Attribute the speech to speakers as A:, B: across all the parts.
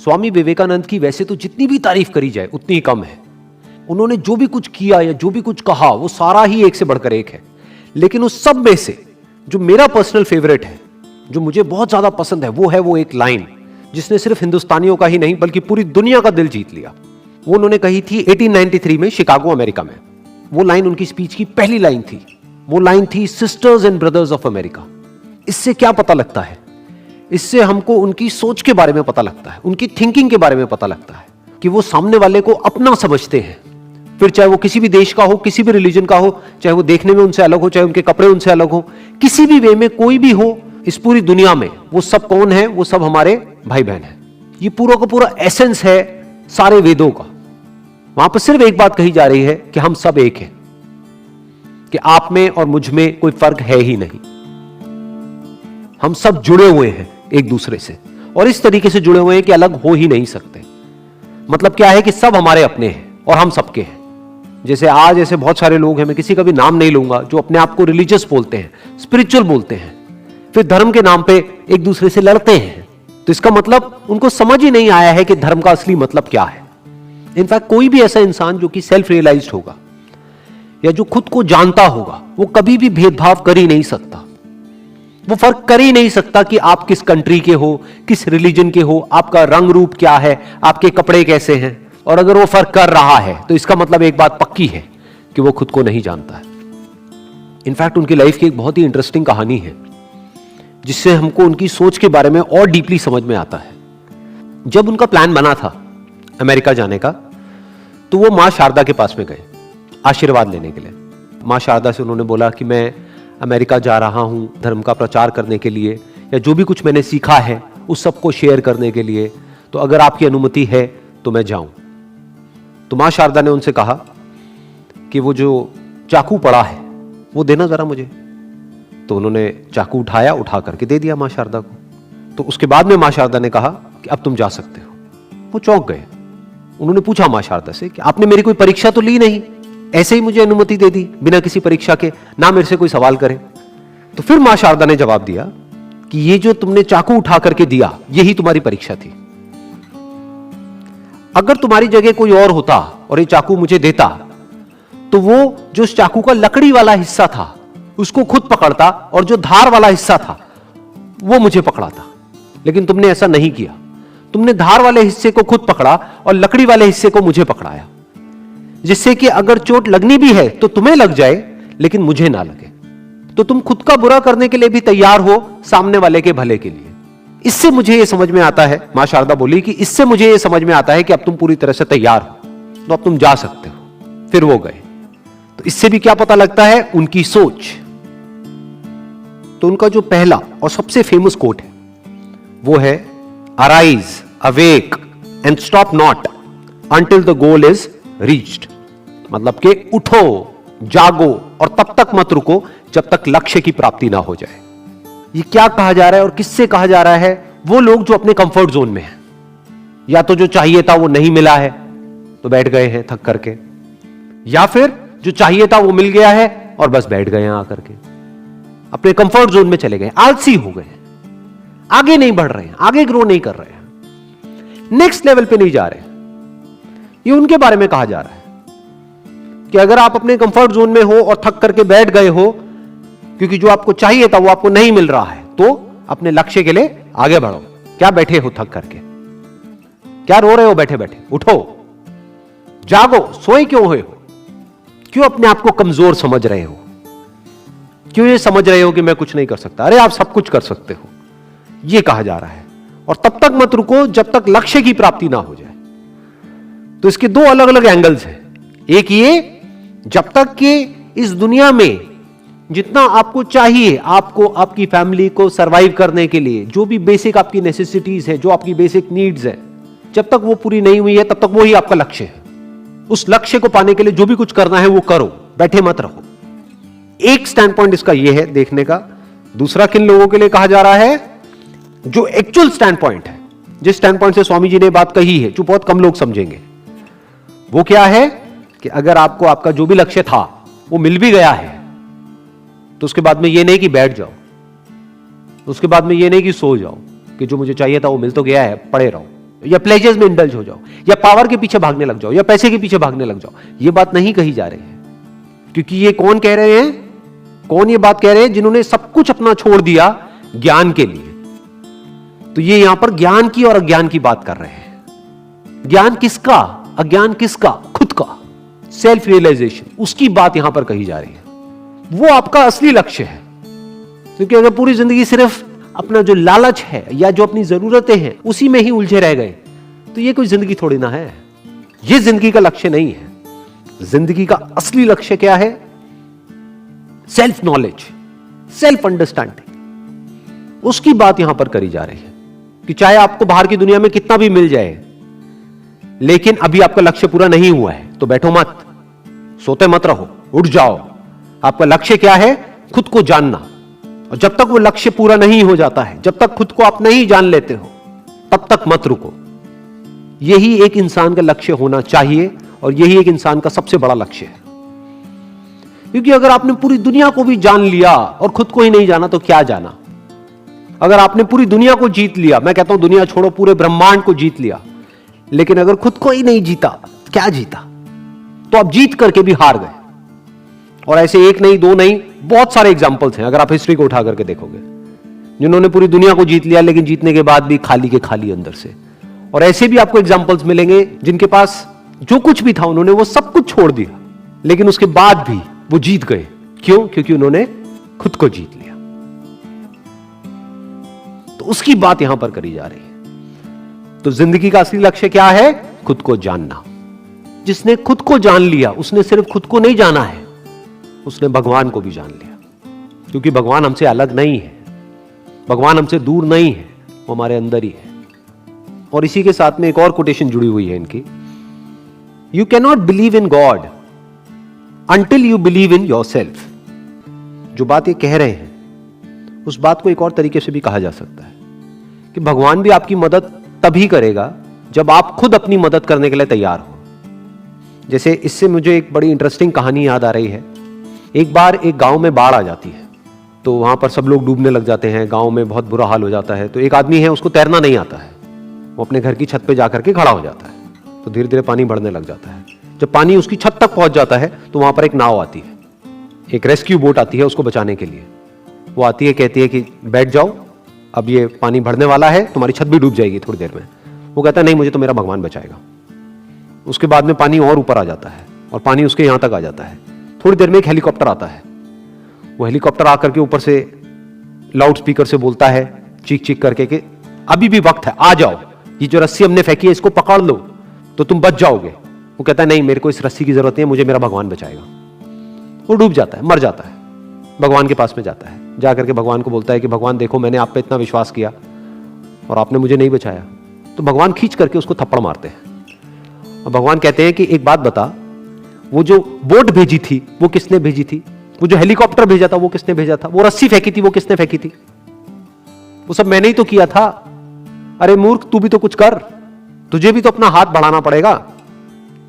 A: स्वामी विवेकानंद की वैसे तो जितनी भी तारीफ करी जाए उतनी कम है। उन्होंने जो भी कुछ किया या जो भी कुछ कहा वो सारा ही एक से बढ़कर एक है। लेकिन उस सब में से जो मेरा पर्सनल फेवरेट है, जो मुझे बहुत ज्यादा पसंद है, वो एक लाइन जिसने सिर्फ हिंदुस्तानियों का ही नहीं बल्कि पूरी दुनिया का दिल जीत लिया। वो उन्होंने कही थी 1893 में शिकागो अमेरिका में। वो लाइन उनकी स्पीच की पहली लाइन थी। वो लाइन थी, sisters and brothers of America. इससे क्या पता लगता है? इससे हमको उनकी सोच के बारे में पता लगता है, उनकी थिंकिंग के बारे में पता लगता है कि वो सामने वाले को अपना समझते हैं। फिर चाहे वो किसी भी देश का हो, किसी भी रिलीजन का हो, चाहे वो देखने में उनसे अलग हो, चाहे उनके कपड़े उनसे अलग हो, किसी भी वे में कोई भी हो, इस पूरी दुनिया में वो सब कौन है? वो सब हमारे भाई बहन हैं। ये पूरा का पूरा एसेंस है सारे वेदों का। वहां पर सिर्फ एक बात कही जा रही है कि हम सब एक हैं, कि आप में और मुझ में कोई फर्क है ही नहीं। हम सब जुड़े हुए हैं एक दूसरे से, और इस तरीके से जुड़े हुए हैं कि अलग हो ही नहीं सकते। मतलब क्या है कि सब हमारे अपने हैं और हम सबके हैं। जैसे आज ऐसे बहुत सारे लोग हैं, मैं किसी का भी नाम नहीं लूंगा, जो अपने आप को रिलीजियस बोलते हैं, स्पिरिचुअल बोलते हैं, फिर धर्म के नाम पे एक दूसरे से लड़ते हैं। तो इसका मतलब उनको समझ ही नहीं आया है कि धर्म का असली मतलब क्या है। इनफैक्ट कोई भी ऐसा इंसान जो कि सेल्फ रियलाइज्ड होगा या जो खुद को जानता होगा, वो कभी भी भेदभाव कर ही नहीं सकता। वो फर्क कर ही नहीं सकता कि आप किस कंट्री के हो, किस रिलीजन के हो, आपका रंग रूप क्या है, आपके कपड़े कैसे हैं। और अगर वो फर्क कर रहा है तो इसका मतलब एक बात पक्की है कि वो खुद को नहीं जानता है। इनफैक्ट उनकी लाइफ की एक बहुत ही इंटरेस्टिंग कहानी है जिससे हमको उनकी सोच के बारे में और डीपली समझ में आता है। जब उनका प्लान बना था अमेरिका जाने का, तो वो मां शारदा के पास में गए आशीर्वाद लेने के लिए। मां शारदा से उन्होंने बोला कि मैं अमेरिका जा रहा हूं धर्म का प्रचार करने के लिए, या जो भी कुछ मैंने सीखा है उस सबको शेयर करने के लिए, तो अगर आपकी अनुमति है तो मैं जाऊं। तो मां शारदा ने उनसे कहा कि वो जो चाकू पड़ा है वो देना जरा मुझे। तो उन्होंने चाकू उठाया, उठा करके दे दिया मां शारदा को। तो उसके बाद में मां शारदा ने कहा कि अब तुम जा सकते हो। वो चौंक गए। उन्होंने पूछा मां शारदा से कि आपने मेरी कोई परीक्षा तो ली नहीं, ऐसे ही मुझे अनुमति दे दी बिना किसी परीक्षा के, ना मेरे से कोई सवाल करे। तो फिर मां शारदा ने जवाब दिया कि ये जो तुमने चाकू उठा करके दिया, यही तुम्हारी परीक्षा थी। अगर तुम्हारी जगह कोई और होता और ये चाकू मुझे देता, तो वो जो उस चाकू का लकड़ी वाला हिस्सा था उसको खुद पकड़ता, और जो धार वाला हिस्सा था वो मुझे पकड़ाता। लेकिन तुमने ऐसा नहीं किया। तुमने धार वाले हिस्से को खुद पकड़ा और लकड़ी वाले हिस्से को मुझे पकड़ाया, जिससे कि अगर चोट लगनी भी है तो तुम्हें लग जाए लेकिन मुझे ना लगे। तो तुम खुद का बुरा करने के लिए भी तैयार हो सामने वाले के भले के लिए। इससे मुझे यह समझ में आता है, मां शारदा बोली कि इससे मुझे यह समझ में आता है कि अब तुम पूरी तरह से तैयार हो, तो अब तुम जा सकते हो। फिर वो गए। तो इससे भी क्या पता लगता है? उनकी सोच। तो उनका जो पहला और सबसे फेमस कोट है वो है, arise, awake and stop not until the goal is reached. मतलब कि उठो, जागो और तब तक मत रुको जब तक लक्ष्य की प्राप्ति ना हो जाए। ये क्या कहा जा रहा है और किससे कहा जा रहा है? वो लोग जो अपने कंफर्ट जोन में हैं, या तो जो चाहिए था वो नहीं मिला है तो बैठ गए हैं थक करके, या फिर जो चाहिए था वो मिल गया है और बस बैठ गए हैं आकर के, अपने कंफर्ट जोन में चले गए, आलसी हो गए, आगे नहीं बढ़ रहे हैं, आगे ग्रो नहीं कर रहे हैं, नेक्स्ट लेवल पे नहीं जा रहे। ये उनके बारे में कहा जा रहा है कि अगर आप अपने कंफर्ट जोन में हो और थक करके बैठ गए हो क्योंकि जो आपको चाहिए था वो आपको नहीं मिल रहा है, तो अपने लक्ष्य के लिए आगे बढ़ो। क्या बैठे हो थक करके? क्या रो रहे हो बैठे बैठे? उठो, जागो। सोए क्यों हुए हो? क्यों अपने आप को कमजोर समझ रहे हो? क्यों ये समझ रहे हो कि मैं कुछ नहीं कर सकता? अरे आप सब कुछ कर सकते हो, ये कहा जा रहा है। और तब तक मत रुको जब तक लक्ष्य की प्राप्ति ना हो जाए। तो इसके दो अलग अलग एंगल्स हैं। एक ये, जब तक कि इस दुनिया में जितना आपको चाहिए, आपको आपकी फैमिली को सरवाइव करने के लिए जो भी बेसिक आपकी नेसेसिटीज है, जो आपकी बेसिक नीड्स है, जब तक वो पूरी नहीं हुई है तब तक वो ही आपका लक्ष्य है। उस लक्ष्य को पाने के लिए जो भी कुछ करना है वो करो, बैठे मत रहो। एक स्टैंड पॉइंट इसका ये है देखने का। दूसरा किन लोगों के लिए कहा जा रहा है? जो एक्चुअल स्टैंड पॉइंट है, जिस स्टैंड पॉइंट से स्वामी जी ने बात कही है, जो बहुत कम लोग समझेंगे, वो क्या है कि अगर आपको आपका जो भी लक्ष्य था वो मिल भी गया है तो उसके बाद में ये नहीं कि बैठ जाओ, उसके बाद में ये नहीं कि सो जाओ कि जो मुझे चाहिए था वो मिल तो गया है, पड़े रहो, या प्लेजर्स में इंडल्ज हो जाओ, या पावर के पीछे भागने लग जाओ, या पैसे के पीछे भागने लग जाओ। ये बात नहीं कही जा रही है, क्योंकि ये कौन कह रहे हैं, कौन ये बात कह रहे हैं? जिन्होंने सब कुछ अपना छोड़ दिया ज्ञान के लिए। तो ये यहां पर ज्ञान की और अज्ञान की बात कर रहे हैं। ज्ञान किसका, अज्ञान किसका? खुद का, सेल्फ रियलाइजेशन, उसकी बात यहां पर कही जा रही है। वो आपका असली लक्ष्य है। क्योंकि अगर पूरी जिंदगी सिर्फ अपना जो लालच है या जो अपनी जरूरतें हैं उसी में ही उलझे रह गए, तो ये कोई जिंदगी थोड़ी ना है। ये जिंदगी का लक्ष्य नहीं है। जिंदगी का असली लक्ष्य क्या है? सेल्फ नॉलेज, सेल्फ अंडरस्टैंडिंग, उसकी बात यहां पर करी जा रही है। कि चाहे आपको बाहर की दुनिया में कितना भी मिल जाए, लेकिन अभी आपका लक्ष्य पूरा नहीं हुआ है तो बैठो मत, सोते मत रहो, उठ जाओ। आपका लक्ष्य क्या है? खुद को जानना। और जब तक वो लक्ष्य पूरा नहीं हो जाता है, जब तक खुद को आप नहीं जान लेते हो, तब तक मत रुको। यही एक इंसान का लक्ष्य होना चाहिए और यही एक इंसान का सबसे बड़ा लक्ष्य है। क्योंकि अगर आपने पूरी दुनिया को भी जान लिया और खुद को ही नहीं जाना तो क्या जाना? अगर आपने पूरी दुनिया को जीत लिया, मैं कहता हूं दुनिया छोड़ो, पूरे ब्रह्मांड को जीत लिया, लेकिन अगर खुद को ही नहीं जीता, क्या जीता? तो आप जीत करके भी हार गए। और ऐसे एक नहीं, दो नहीं, बहुत सारे एग्जाम्पल्स हैं अगर आप हिस्ट्री को उठा करके देखोगे, जिन्होंने पूरी दुनिया को जीत लिया लेकिन जीतने के बाद भी खाली के खाली अंदर से। और ऐसे भी आपको एग्जाम्पल्स मिलेंगे जिनके पास जो कुछ भी था उन्होंने वो सब कुछ छोड़ दिया, लेकिन उसके बाद भी वो जीत गए। क्यों? क्योंकि उन्होंने खुद को जीत लिया। तो उसकी बात यहां पर करी जा रही है। तो जिंदगी का असली लक्ष्य क्या है? खुद को जानना। जिसने खुद को जान लिया उसने सिर्फ खुद को नहीं जाना है, उसने भगवान को भी जान लिया। क्योंकि भगवान हमसे अलग नहीं है, भगवान हमसे दूर नहीं है, वो हमारे अंदर ही है। और इसी के साथ में एक और कोटेशन जुड़ी हुई है इनकी, you can not believe in God until you believe in your self. जो बात ये कह रहे हैं उस बात को एक और तरीके से भी कहा जा सकता है कि भगवान भी आपकी मदद तभी करेगा जब आप खुद अपनी मदद करने के लिए तैयार हो। जैसे इससे मुझे एक बड़ी इंटरेस्टिंग कहानी याद आ रही है। एक बार एक गांव में बाढ़ आ जाती है, तो वहां पर सब लोग डूबने लग जाते हैं, गांव में बहुत बुरा हाल हो जाता है। तो एक आदमी है, उसको तैरना नहीं आता है, वो अपने घर की छत पे जाकर के खड़ा हो जाता है। तो धीरे धीरे पानी बढ़ने लग जाता है। जब पानी उसकी छत तक पहुंच जाता है तो वहां पर एक नाव आती है, एक रेस्क्यू बोट आती है उसको बचाने के लिए। वो आती है, कहती है कि बैठ जाओ, अब ये पानी बढ़ने वाला है, तुम्हारी छत भी डूब जाएगी थोड़ी देर में। वो कहता है नहीं, मुझे तो मेरा भगवान बचाएगा। उसके बाद में पानी और ऊपर आ जाता है और पानी उसके यहां तक आ जाता है। थोड़ी देर में एक हेलीकॉप्टर आता है। वो हेलीकॉप्टर आकर के ऊपर से लाउड स्पीकर से बोलता है चीख चीख करके कि अभी भी वक्त है, आ जाओ, ये जो रस्सी हमने फेंकी है इसको पकड़ लो तो तुम बच जाओगे। वो कहता है नहीं, मेरे को इस रस्सी की जरूरत नहीं है, मुझे मेरा भगवान बचाएगा। वो डूब जाता है, मर जाता है। भगवान के पास में जाता है, जाकर के भगवान को बोलता है कि भगवान देखो, मैंने आप पे इतना विश्वास किया और आपने मुझे नहीं बचाया। तो भगवान खींच करके उसको थप्पड़ मारते हैं और भगवान कहते हैं कि एक बात बता, वो जो बोट भेजी थी वो किसने भेजी थी? वो जो हेलीकॉप्टर भेजा था वो किसने भेजा था? वो रस्सी फेंकी थी वो किसने फेंकी थी? वो सब मैंने ही तो किया था। अरे मूर्ख, तू भी तो कुछ कर, तुझे भी तो अपना हाथ बढ़ाना पड़ेगा।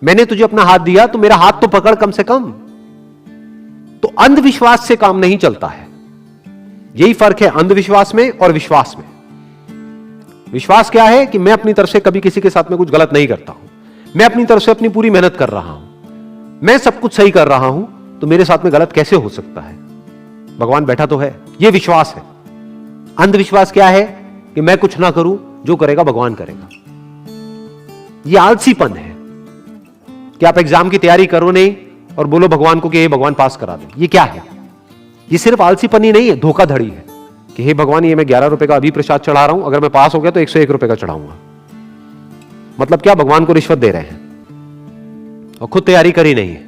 A: मैंने तुझे अपना हाथ दिया तो मेरा हाथ तो पकड़ कम से कम। तो अंधविश्वास से काम नहीं चलता है। यही फर्क है अंधविश्वास में और विश्वास में। विश्वास क्या है कि मैं अपनी तरफ से कभी किसी के साथ में कुछ गलत नहीं करता हूं, मैं अपनी तरफ से अपनी पूरी मेहनत कर रहा हूं, मैं सब कुछ सही कर रहा हूं, तो मेरे साथ में गलत कैसे हो सकता है? भगवान बैठा तो है। यह विश्वास है। अंधविश्वास क्या है कि मैं कुछ ना करूं, जो करेगा भगवान करेगा। यह आलसीपन है कि आप एग्जाम की तैयारी करो नहीं और बोलो भगवान को कि हे भगवान पास करा दे। ये क्या है? ये सिर्फ आलसीपन ही नहीं है, धोखाधड़ी है कि हे भगवान, ये मैं 11 रुपए का अभी प्रसाद चढ़ा रहा हूं, अगर मैं पास हो गया तो 101 रुपए का चढ़ाऊंगा। मतलब क्या? भगवान को रिश्वत दे रहे हैं और खुद तैयारी करी नहीं है।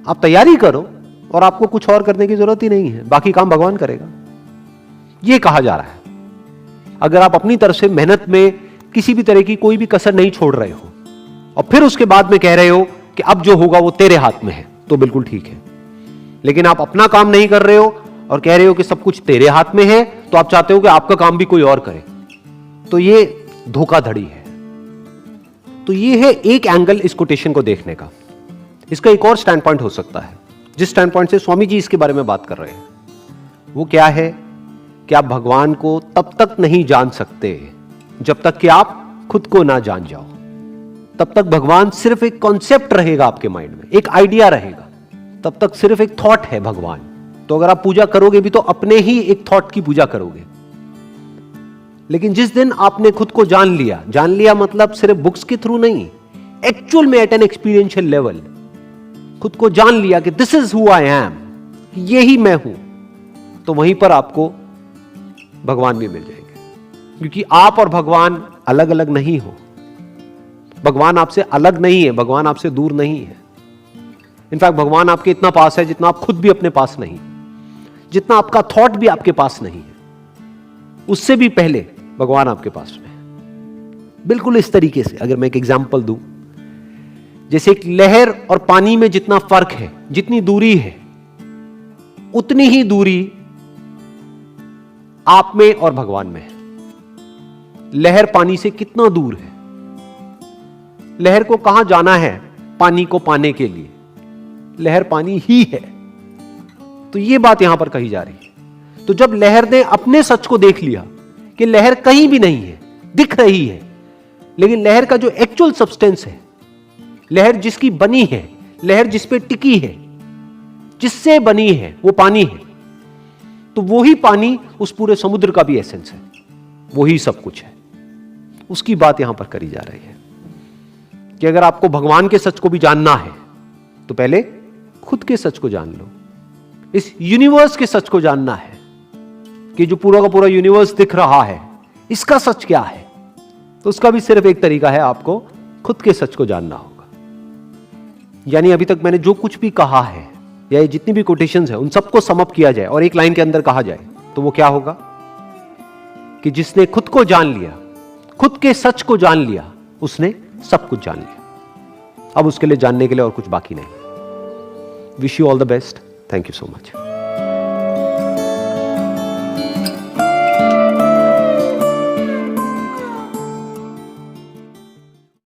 A: आप तैयारी करो और आपको कुछ और करने की जरूरत ही नहीं है, बाकी काम भगवान करेगा। यह कहा जा रहा है। अगर आप अपनी तरफ से मेहनत में किसी भी तरह की कोई भी कसर नहीं छोड़ रहे हो और फिर उसके बाद में कह रहे हो कि अब जो होगा वो तेरे हाथ में है, तो बिल्कुल ठीक है। लेकिन आप अपना काम नहीं कर रहे हो और कह रहे हो कि सब कुछ तेरे हाथ में है, तो आप चाहते हो कि आपका काम भी कोई और करे, तो ये धोखाधड़ी है। तो ये है एक एंगल इस कोटेशन को देखने का। इसका एक और स्टैंड पॉइंट हो सकता है, जिस स्टैंड पॉइंट से स्वामी जी इसके बारे में बात कर रहे हैं। वो क्या है कि आप भगवान को तब तक नहीं जान सकते जब तक कि आप खुद को ना जान जाओ, तब तक भगवान सिर्फ एक कॉन्सेप्ट रहेगा आपके माइंड में, एक आइडिया रहेगा, तब तक सिर्फ एक थॉट है भगवान। तो अगर आप पूजा करोगे भी तो अपने ही एक थॉट की पूजा करोगे। लेकिन जिस दिन आपने खुद को जान लिया मतलब सिर्फ बुक्स के थ्रू नहीं, एक्चुअल में एट एन एक्सपीरियंशियल लेवल खुद को जान लिया कि this is who I am, यही मैं हूं, तो वहीं पर आपको भगवान भी मिल जाएंगे। क्योंकि आप और भगवान अलग अलग नहीं हो। भगवान आपसे अलग नहीं है, भगवान आपसे दूर नहीं है। इनफैक्ट भगवान आपके इतना पास है जितना आप खुद भी अपने पास नहीं, जितना आपका थॉट भी आपके पास नहीं है, उससे भी पहले भगवान आपके पास में है। बिल्कुल इस तरीके से अगर मैं एक एग्जांपल दूं, जैसे एक लहर और पानी में जितना फर्क है, जितनी दूरी है, उतनी ही दूरी आप में और भगवान में है। लहर पानी से कितना दूर है? लहर को कहां जाना है पानी को पाने के लिए? लहर पानी ही है। तो यह बात यहां पर कही जा रही है। तो जब लहर ने अपने सच को देख लिया कि लहर कहीं भी नहीं है, दिख रही है, लेकिन लहर का जो एक्चुअल सब्सटेंस है, लहर जिसकी बनी है, लहर जिस पे टिकी है, जिससे बनी है, वो पानी है। तो वही पानी उस पूरे समुद्र का भी एसेंस है, वही सब कुछ है। उसकी बात यहां पर करी जा रही है कि अगर आपको भगवान के सच को भी जानना है तो पहले खुद के सच को जान लो। इस यूनिवर्स के सच को जानना है कि जो पूरा का पूरा यूनिवर्स दिख रहा है, इसका सच क्या है, तो उसका भी सिर्फ एक तरीका है, आपको खुद के सच को जानना होगा। यानी अभी तक मैंने जो कुछ भी कहा है, या ये जितनी भी कोटेशंस है, उन सबको सम अप किया जाए और एक लाइन के अंदर कहा जाए तो वो क्या होगा कि जिसने खुद को जान लिया, खुद के सच को जान लिया, उसने सब कुछ जान लिया। अब उसके लिए जानने के लिए और कुछ बाकी नहीं। Wish you all the best. Thank you so much.